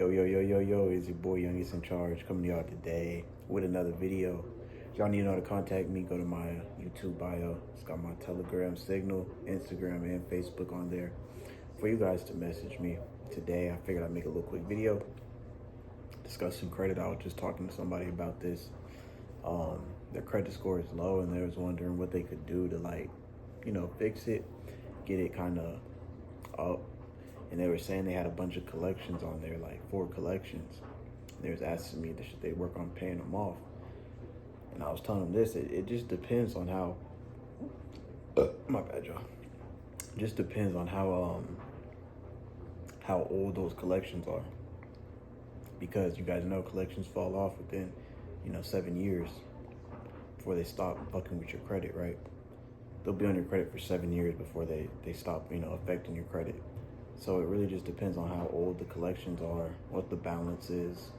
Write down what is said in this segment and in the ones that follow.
Yo, it's your boy Youngest in Charge coming to y'all today with another video. If y'all need to know how to contact me, go to my YouTube bio. It's got my Telegram, Signal, Instagram, and Facebook on there for you guys to message me. Today, I figured I'd make a little quick video, discuss some credit. I was just talking to somebody about this. Their credit score is low, and they was wondering what they could do to fix it, get it kind of up. And they were saying they had a bunch of collections on there, like 4 collections. They was asking me should they work on paying them off. And I was telling them this, it just depends on how, my bad, y'all. It just depends on how old those collections are. Because you guys know collections fall off within, 7 years before they stop fucking with your credit, right? They'll be on your credit for 7 years before they stop, affecting your credit. So it really just depends on how old the collections are, what the balance is,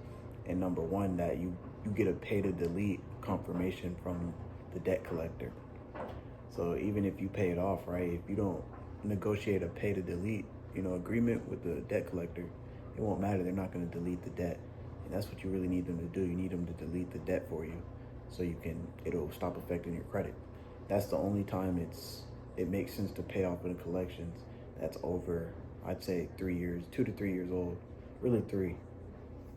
and number one, that you get a pay to delete confirmation from the debt collector. So even if you pay it off, right, if you don't negotiate a pay to delete, agreement with the debt collector, it won't matter. They're not going to delete the debt. And that's what you really need them to do. You need them to delete the debt for you so it'll stop affecting your credit. That's the only time it makes sense to pay off in collections that's over, I'd say 3 years, 2 to 3 years old, really 3.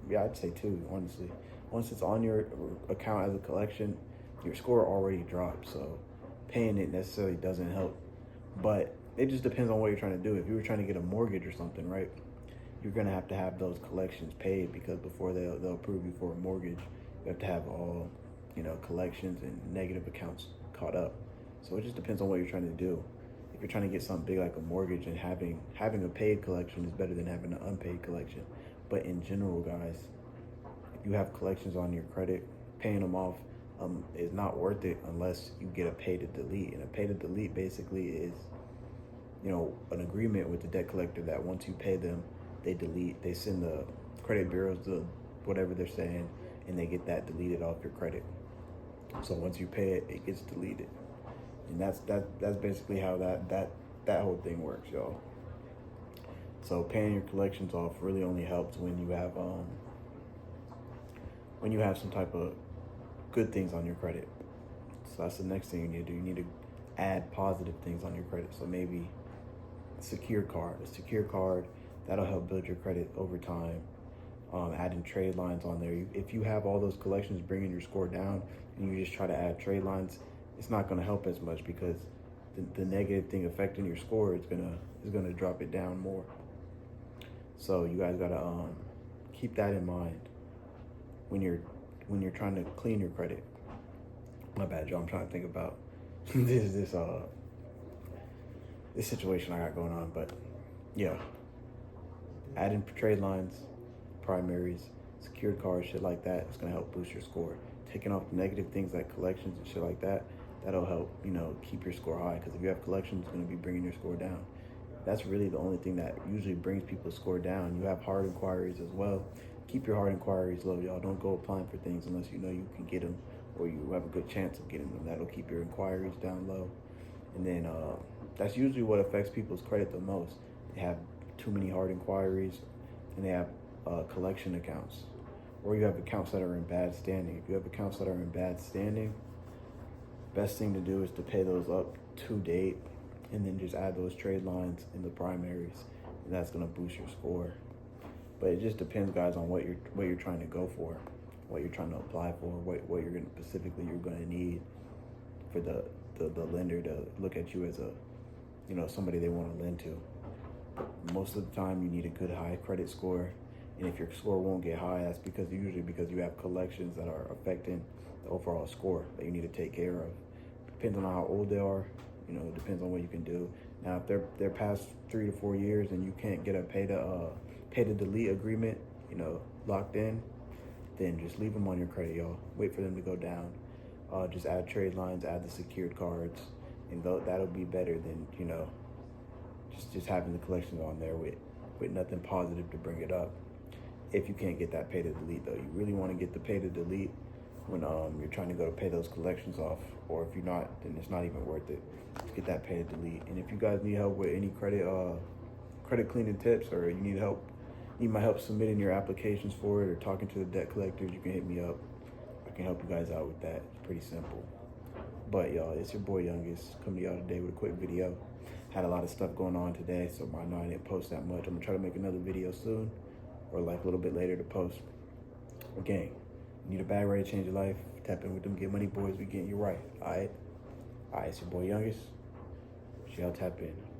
Yeah, I'd say 2, honestly. Once it's on your account as a collection, your score already dropped, so paying it necessarily doesn't help. But it just depends on what you're trying to do. If you were trying to get a mortgage or something, right, you're gonna have to have those collections paid, because before they'll approve you for a mortgage, you have to have all, collections and negative accounts caught up. So it just depends on what you're trying to do. If you're trying to get something big like a mortgage, and having a paid collection is better than having an unpaid collection. But in general, guys, if you have collections on your credit, paying them off is not worth it unless you get a pay to delete. And a pay to delete basically is, an agreement with the debt collector that once you pay them, they send the credit bureaus whatever they're saying, and they get that deleted off your credit. So once you pay it, it gets deleted. And that's basically how that whole thing works, y'all. So paying your collections off really only helps when you have some type of good things on your credit. So that's the next thing you need to do. You need to add positive things on your credit. So maybe a secure card that'll help build your credit over time. Adding trade lines on there. If you have all those collections bringing your score down, and you just try to add trade lines, it's not going to help as much, because the negative thing affecting your score is gonna drop it down more. So you guys gotta keep that in mind when you're trying to clean your credit. My bad, y'all. I'm trying to think about this situation I got going on, but yeah, adding trade lines, primaries, secured cards, shit like that, it's gonna help boost your score. Taking off the negative things like collections and shit like that, that'll help, keep your score high. Because if you have collections, it's going to be bringing your score down. That's really the only thing that usually brings people's score down. You have hard inquiries as well. Keep your hard inquiries low, y'all. Don't go applying for things unless you know you can get them, or you have a good chance of getting them. That'll keep your inquiries down low. And then that's usually what affects people's credit the most. They have too many hard inquiries, and they have collection accounts. Or you have accounts that are in bad standing. If you have accounts that are in bad standing, best thing to do is to pay those up to date, and then just add those trade lines in the primaries, and that's gonna boost your score. But it just depends, guys, on what you're trying to go for, what you're trying to apply for, what you're gonna need for the lender to look at you as somebody they want to lend to. Most of the time, you need a good high credit score. And if your score won't get high, that's usually because you have collections that are affecting the overall score that you need to take care of. Depends on how old they are, it depends on what you can do. Now, if they're past 3 to 4 years and you can't get a pay to delete agreement, locked in, then just leave them on your credit, y'all. Wait for them to go down. Just add trade lines, add the secured cards, and that'll be better than, just having the collections on there with nothing positive to bring it up. If you can't get that pay to delete, though, you really want to get the pay to delete when you're trying to go to pay those collections off. Or if you're not, then it's not even worth it. Just get that pay to delete. And if you guys need help with any credit cleaning tips, or you need help need my help submitting your applications for it or talking to the debt collectors, you can hit me up. I can help you guys out with that. It's pretty simple. But y'all, it's your boy Youngest coming to y'all today with a quick video. Had a lot of stuff going on today, so I know I didn't post that much. I'm gonna try to make another video soon, or like a little bit later to post. Gang, you need a bag ready to change your life? Tap in with them Get Money Boys. We getting you right. All right, it's your boy Youngest. Y'all tap in.